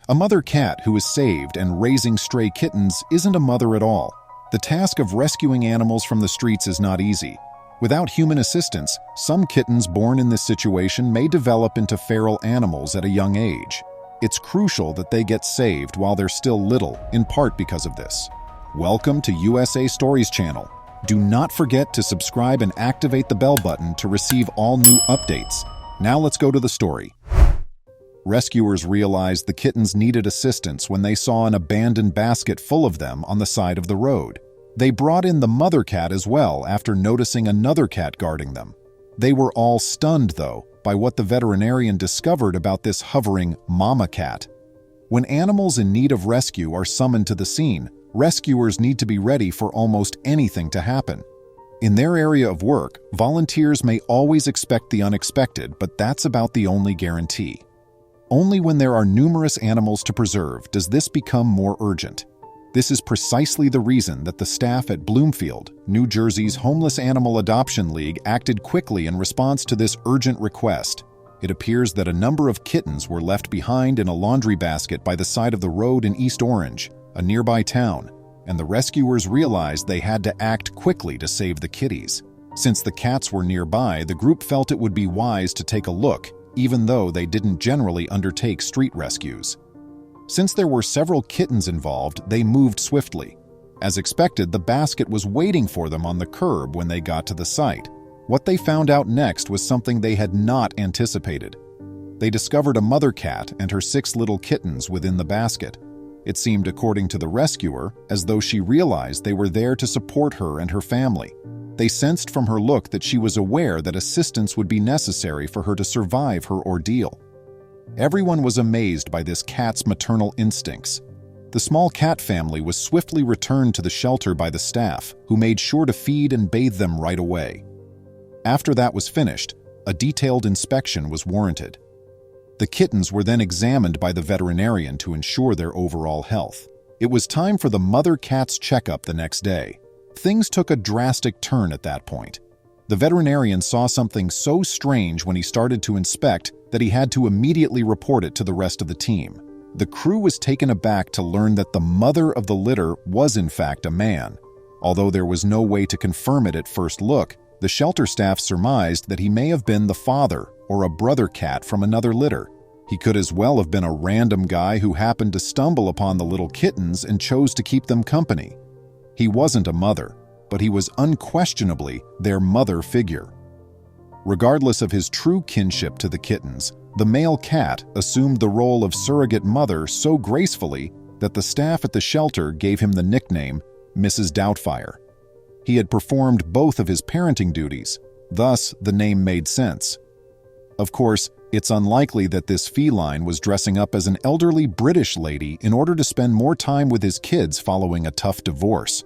A mother cat who is saved and raising stray kittens isn't a mother at all. The task of rescuing animals from the streets is not easy. Without human assistance, some kittens born in this situation may develop into feral animals at a young age. It's crucial that they get saved while they're still little, in part because of this. Welcome to USA Stories channel. Do not forget to subscribe and activate the bell button to receive all new updates. Now let's go to the story. Rescuers realized the kittens needed assistance when they saw an abandoned basket full of them on the side of the road. They brought in the mother cat as well after noticing another cat guarding them. They were all stunned, though, by what the veterinarian discovered about this hovering mama cat. When animals in need of rescue are summoned to the scene, rescuers need to be ready for almost anything to happen. In their area of work, volunteers may always expect the unexpected, but that's about the only guarantee. Only when there are numerous animals to preserve does this become more urgent. This is precisely the reason that the staff at Bloomfield, New Jersey's Homeless Animal Adoption League, acted quickly in response to this urgent request. It appears that a number of kittens were left behind in a laundry basket by the side of the road in East Orange, a nearby town, and the rescuers realized they had to act quickly to save the kitties. Since the cats were nearby, the group felt it would be wise to take a look, even though they didn't generally undertake street rescues. Since there were several kittens involved, they moved swiftly. As expected, the basket was waiting for them on the curb when they got to the site. What they found out next was something they had not anticipated. They discovered a mother cat and her 6 little kittens within the basket. It seemed, according to the rescuer, as though she realized they were there to support her and her family. They sensed from her look that she was aware that assistance would be necessary for her to survive her ordeal. Everyone was amazed by this cat's maternal instincts. The small cat family was swiftly returned to the shelter by the staff, who made sure to feed and bathe them right away. After that was finished, a detailed inspection was warranted. The kittens were then examined by the veterinarian to ensure their overall health. It was time for the mother cat's checkup the next day. Things took a drastic turn at that point. The veterinarian saw something so strange when he started to inspect that he had to immediately report it to the rest of the team. The crew was taken aback to learn that the mother of the litter was in fact a man. Although there was no way to confirm it at first look, the shelter staff surmised that he may have been the father or a brother cat from another litter. He could as well have been a random guy who happened to stumble upon the little kittens and chose to keep them company. He wasn't a mother, but he was unquestionably their mother figure. Regardless of his true kinship to the kittens, the male cat assumed the role of surrogate mother so gracefully that the staff at the shelter gave him the nickname Mrs. Doubtfire. He had performed both of his parenting duties, thus the name made sense. Of course, it's unlikely that this feline was dressing up as an elderly British lady in order to spend more time with his kids following a tough divorce.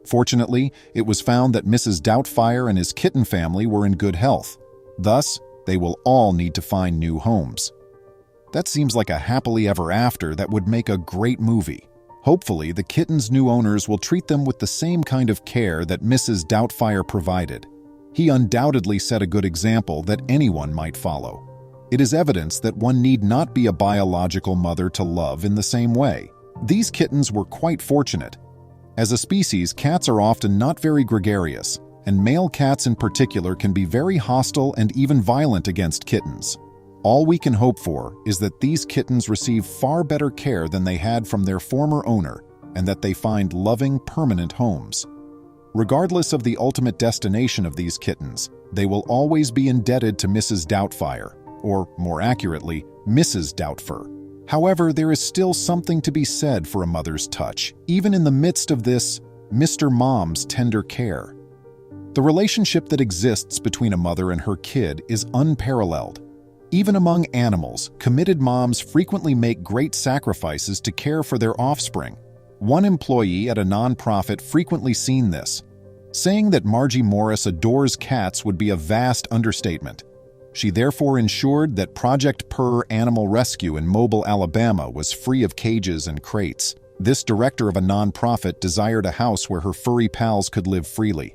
Fortunately, it was found that Mrs. Doubtfire and his kitten family were in good health. Thus, they will all need to find new homes. That seems like a happily ever after that would make a great movie. Hopefully, the kittens' new owners will treat them with the same kind of care that Mrs. Doubtfire provided. He undoubtedly set a good example that anyone might follow. It is evidence that one need not be a biological mother to love in the same way. These kittens were quite fortunate. As a species, cats are often not very gregarious, and male cats in particular can be very hostile and even violent against kittens. All we can hope for is that these kittens receive far better care than they had from their former owner, and that they find loving, permanent homes. Regardless of the ultimate destination of these kittens, they will always be indebted to Mrs. Doubtfire, or more accurately, Mrs. Doubtfur. However, there is still something to be said for a mother's touch, even in the midst of this Mr. Mom's tender care. The relationship that exists between a mother and her kid is unparalleled. Even among animals, committed moms frequently make great sacrifices to care for their offspring. One employee at a nonprofit frequently seen this. Saying that Margie Morris adores cats would be a vast understatement. She therefore ensured that Project Purr Animal Rescue in Mobile, Alabama was free of cages and crates. This director of a nonprofit desired a house where her furry pals could live freely.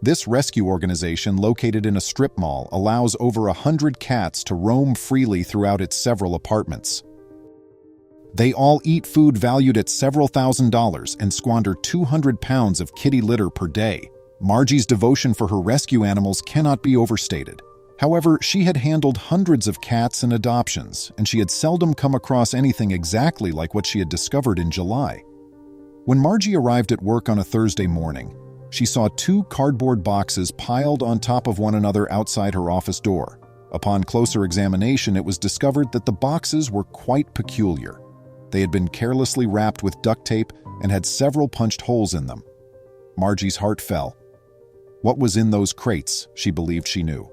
This rescue organization, located in a strip mall, allows over 100 cats to roam freely throughout its several apartments. They all eat food valued at several $1,000s and squander 200 pounds of kitty litter per day. Margie's devotion for her rescue animals cannot be overstated. However, she had handled hundreds of cats and adoptions, and she had seldom come across anything exactly like what she had discovered in July. When Margie arrived at work on a Thursday morning, she saw 2 cardboard boxes piled on top of one another outside her office door. Upon closer examination, it was discovered that the boxes were quite peculiar. They had been carelessly wrapped with duct tape and had several punched holes in them. Margie's heart fell. What was in those crates, she believed she knew.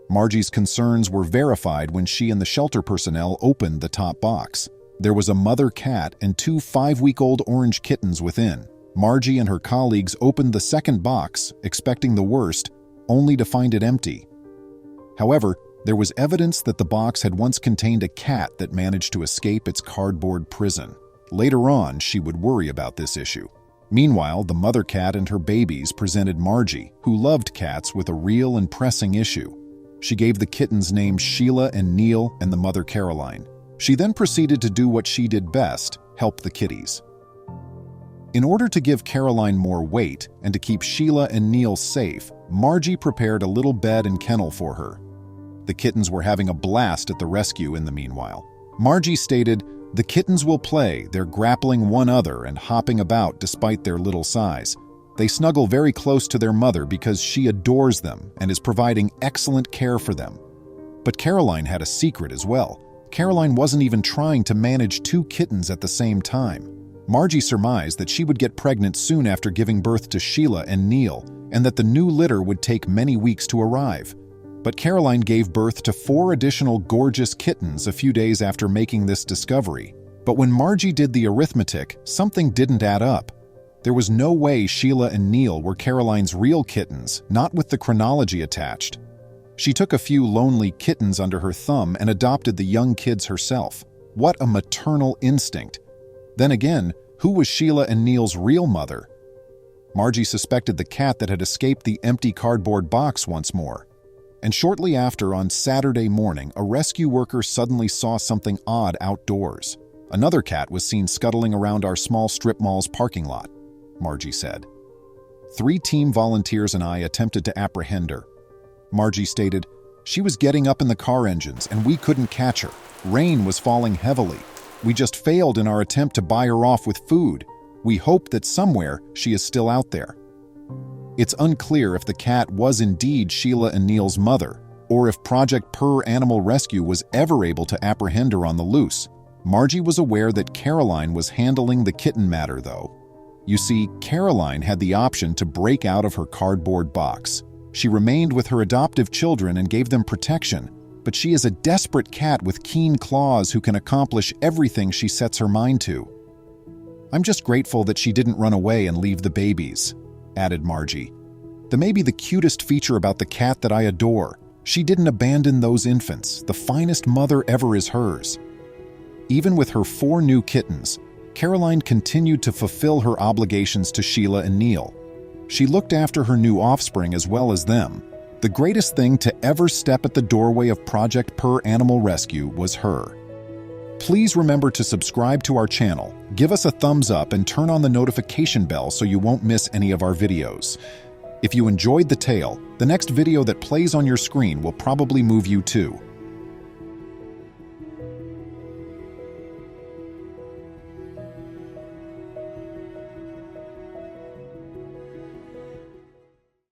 Margie's concerns were verified when she and the shelter personnel opened the top box. There was a mother cat and 2 5-week-old orange kittens within. Margie and her colleagues opened the second box, expecting the worst, only to find it empty. However, there was evidence that the box had once contained a cat that managed to escape its cardboard prison. Later on, she would worry about this issue. Meanwhile, the mother cat and her babies presented Margie, who loved cats, with a real and pressing issue. She gave the kittens names Sheila and Neil and the mother Caroline. She then proceeded to do what she did best, help the kitties. In order to give Caroline more weight and to keep Sheila and Neil safe, Margie prepared a little bed and kennel for her. The kittens were having a blast at the rescue in the meanwhile. Margie stated, "The kittens will play, they're grappling one another and hopping about despite their little size. They snuggle very close to their mother because she adores them and is providing excellent care for them." But Caroline had a secret as well. Caroline wasn't even trying to manage 2 kittens at the same time. Margie surmised that she would get pregnant soon after giving birth to Sheila and Neil, and that the new litter would take many weeks to arrive. But Caroline gave birth to 4 additional gorgeous kittens a few days after making this discovery. But when Margie did the arithmetic, something didn't add up. There was no way Sheila and Neil were Caroline's real kittens, not with the chronology attached. She took a few lonely kittens under her thumb and adopted the young kids herself. What a maternal instinct! Then again, who was Sheila and Neil's real mother? Margie suspected the cat that had escaped the empty cardboard box once more. And shortly after, on Saturday morning, a rescue worker suddenly saw something odd outdoors. Another cat was seen scuttling around our small strip mall's parking lot, Margie said. 3 team volunteers and I attempted to apprehend her. Margie stated, "She was getting up in the car engines and we couldn't catch her. Rain was falling heavily. We just failed in our attempt to buy her off with food. We hope that somewhere she is still out there." It's unclear if the cat was indeed Sheila and Neil's mother, or if Project Purr Animal Rescue was ever able to apprehend her on the loose. Margie was aware that Caroline was handling the kitten matter, though. You see, Caroline had the option to break out of her cardboard box. She remained with her adoptive children and gave them protection, but she is a desperate cat with keen claws who can accomplish everything she sets her mind to. "I'm just grateful that she didn't run away and leave the babies," added Margie. "The maybe the cutest feature about the cat that I adore. She didn't abandon those infants. The finest mother ever is hers." Even with her 4 new kittens, Caroline continued to fulfill her obligations to Sheila and Neil. She looked after her new offspring as well as them. The greatest thing to ever step at the doorway of Project Purr Animal Rescue was her. Please remember to subscribe to our channel, give us a thumbs up, and turn on the notification bell so you won't miss any of our videos. If you enjoyed the tale, the next video that plays on your screen will probably move you too.